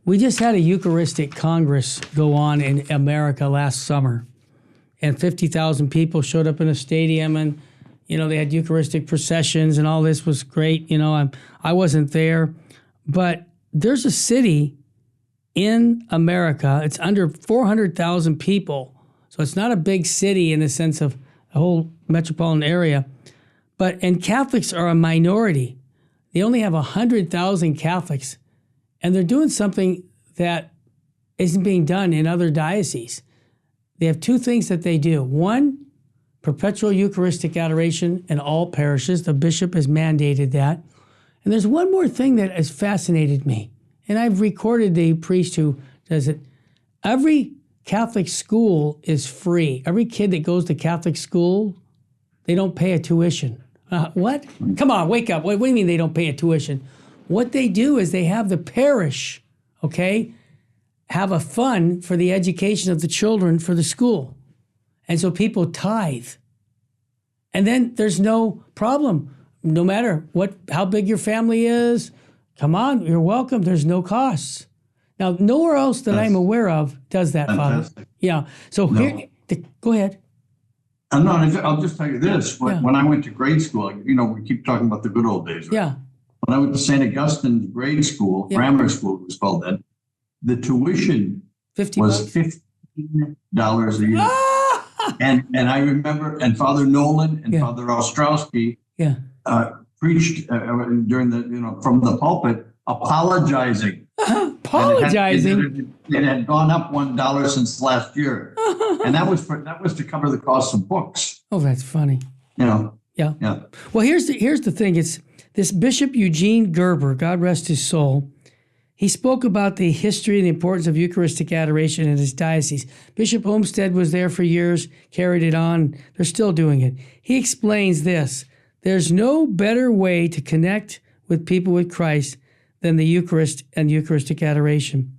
We just had a Eucharistic Congress go on in America last summer, and 50,000 people showed up in a stadium, and they had Eucharistic processions, and all this was great. I wasn't there, but there's a city in America. It's under 400,000 people, so it's not a big city in the sense of a whole metropolitan area. And Catholics are a minority. They only have 100,000 Catholics, and they're doing something that isn't being done in other dioceses. They have two things that they do. One, perpetual Eucharistic adoration in all parishes. The bishop has mandated that. And there's one more thing that has fascinated me, and I've recorded the priest who does it. Every Catholic school is free. Every kid that goes to Catholic school, they don't pay a tuition. What? Come on, wake up. What do you mean they don't pay a tuition? What they do is they have the parish, have a fund for the education of the children for the school. And so people tithe. And then there's no problem. No matter how big your family is, come on, you're welcome. There's no costs. Now, nowhere else that I'm aware of does that, Father. Yeah. So go ahead. I'll just tell you this. When I went to grade school, we keep talking about the good old days, right? Yeah. When I went to St. Augustine's grade school, grammar school it was called then, the tuition was $15 a year. And I remember, and Father Nolan and Father Ostrowski preached during from the pulpit, apologizing. Apologizing. It had gone up $1 since last year, and that was to cover the cost of books. Oh, that's funny. Yeah. Well, here's the thing. It's this Bishop Eugene Gerber, God rest his soul. He spoke about the history and the importance of Eucharistic adoration in his diocese. Bishop Olmsted was there for years, carried it on. They're still doing it. He explains this. There's no better way to connect with people with Christ than the Eucharist and Eucharistic adoration.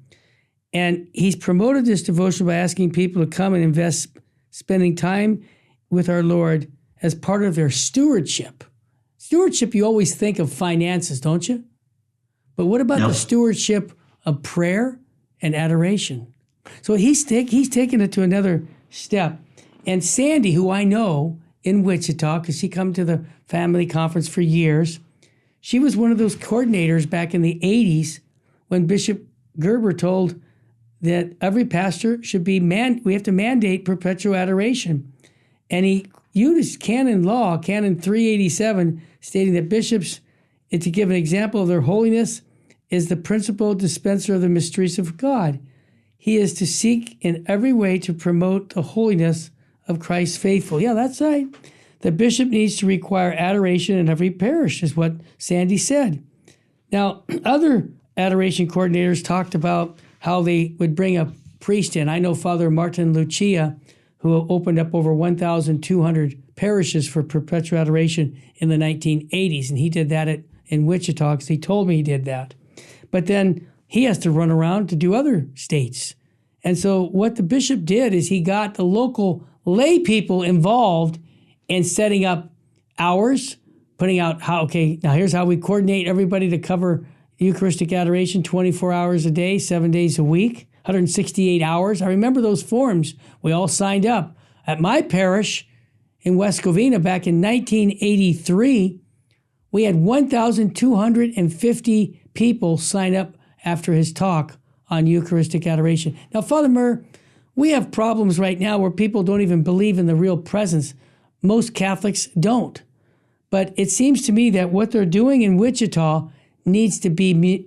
And he's promoted this devotion by asking people to come and invest spending time with our Lord as part of their stewardship. Stewardship, you always think of finances, don't you? But what about the stewardship of prayer and adoration? So he's taken it to another step. And Sandy, who I know in Wichita, because she come to the family conference for years, she was one of those coordinators back in the 80s when Bishop Gerber told that every pastor should be we have to mandate perpetual adoration. And he used canon 387, stating that bishops, to give an example of their holiness, is the principal dispenser of the mysteries of God. He is to seek in every way to promote the holiness of Christ's faithful. Yeah, that's right. The bishop needs to require adoration in every parish, is what Sandy said. Now, other adoration coordinators talked about how they would bring a priest in. I know Father Martin Lucia, who opened up over 1,200 parishes for perpetual adoration in the 1980s, and he did that in Wichita because he told me he did that. But then he has to run around to do other states. And so what the bishop did is he got the local lay people involved in setting up hours, putting out now here's how we coordinate everybody to cover Eucharistic adoration 24 hours a day, 7 days a week, 168 hours. I remember those forms. We all signed up. At my parish in West Covina back in 1983, we had 1,250 people sign up after his talk on Eucharistic adoration. Now, Father Murr, we have problems right now where people don't even believe in the real presence. Most Catholics don't. But it seems to me that what they're doing in Wichita needs to be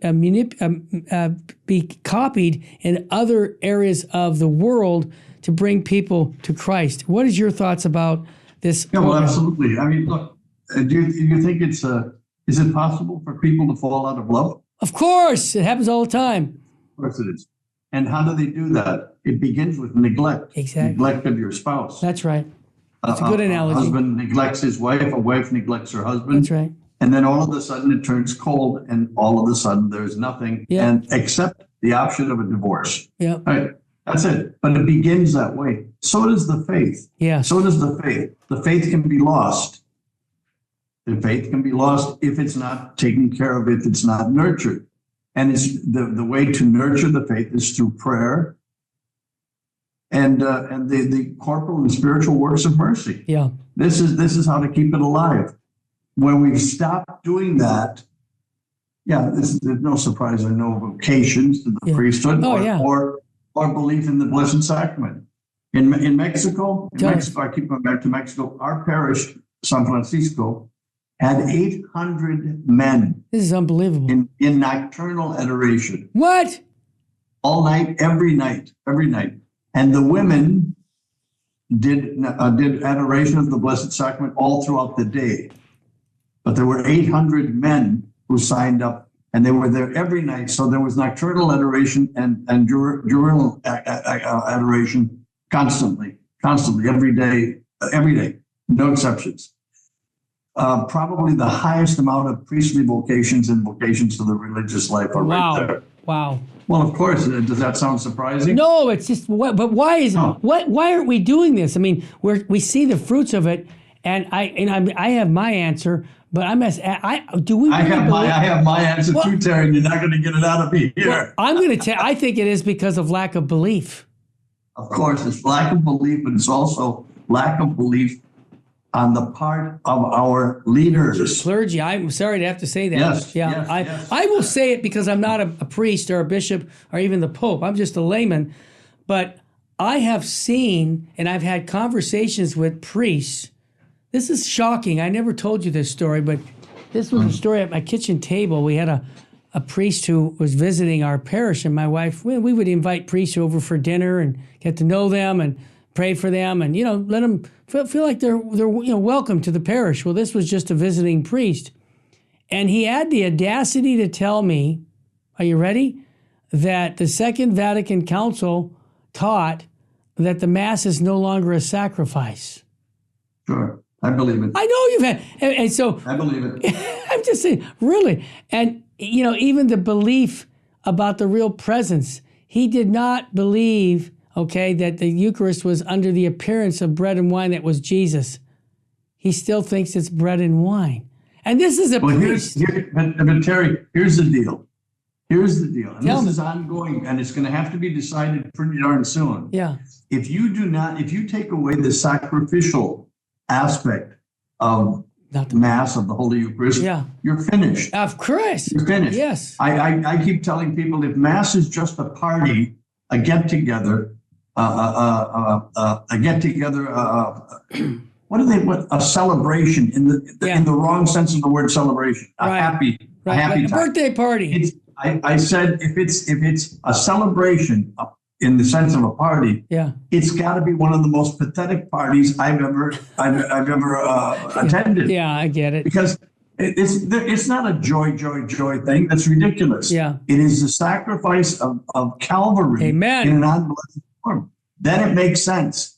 copied in other areas of the world to bring people to Christ. What is your thoughts about this? Yeah, well, absolutely. I mean, look, do you think is it possible for people to fall out of love? Of course. It happens all the time. Of course it is. And how do they do that? It begins with neglect. Exactly. Neglect of your spouse. That's right. That's a good analogy. A husband neglects his wife, a wife neglects her husband. That's right. And then all of a sudden it turns cold, and all of a sudden there's nothing, and except the option of a divorce. Yeah. Right. That's it. But it begins that way. So does the faith. Yeah. So does the faith. The faith can be lost. The faith can be lost if it's not taken care of, if it's not nurtured. And it's the way to nurture the faith is through prayer and the corporal and spiritual works of mercy. Yeah. This is how to keep it alive. When we stop doing that, there's no surprise or no vocations to the priesthood or belief in the Blessed Sacrament. In Mexico, I keep going back to Mexico, our parish, San Francisco, had 800 men. This is unbelievable. In nocturnal adoration. What? All night, every night. And the women did adoration of the Blessed Sacrament all throughout the day. But there were 800 men who signed up, and they were there every night. So there was nocturnal adoration and diurnal adoration constantly, every day, no exceptions. Probably the highest amount of priestly vocations and vocations to the religious life are right there. Wow. Well, of course. Does that sound surprising? No, it's just but why is why aren't we doing this? I mean, we see the fruits of it, and I have my answer, but I have my answer too, Terry. And you're not going to get it out of me here. Well, I'm going to tell. I think it is because of lack of belief. Of course, it's lack of belief, but it's also lack of belief on the part of our leaders. Clergy. I'm sorry to have to say that. Yes. I will say it because I'm not a priest or a bishop or even the Pope. I'm just a layman. But I have seen and I've had conversations with priests. This is shocking. I never told you this story, but this was a story at my kitchen table. We had a priest who was visiting our parish, and my wife, we would invite priests over for dinner and get to know them and pray for them and, let them feel like they're welcome to the parish. Well, this was just a visiting priest. And he had the audacity to tell me, are you ready? That the Second Vatican Council taught that the Mass is no longer a sacrifice. Sure. I believe it. I know you've had, and so. I believe it. I'm just saying, really. And, even the belief about the real presence, he did not believe that the Eucharist was under the appearance of bread and wine that was Jesus. He still thinks it's bread and wine. And this is priest. But Terry, here's the deal. And this is ongoing, and it's going to have to be decided pretty darn soon. Yeah. If you take away the sacrificial aspect of Mass, of the Holy Eucharist, you're finished. Of course. You're finished. Yes. I keep telling people, if Mass is just a party, a get-together, a celebration in the wrong sense of the word celebration. A happy like time. A birthday party. I said if it's a celebration in the sense of a party, it's got to be one of the most pathetic parties I've ever attended. Yeah, I get it. Because it's not a joy thing. That's ridiculous. Yeah. It is the sacrifice of Calvary. Amen. In an unblessed form. Then it makes sense.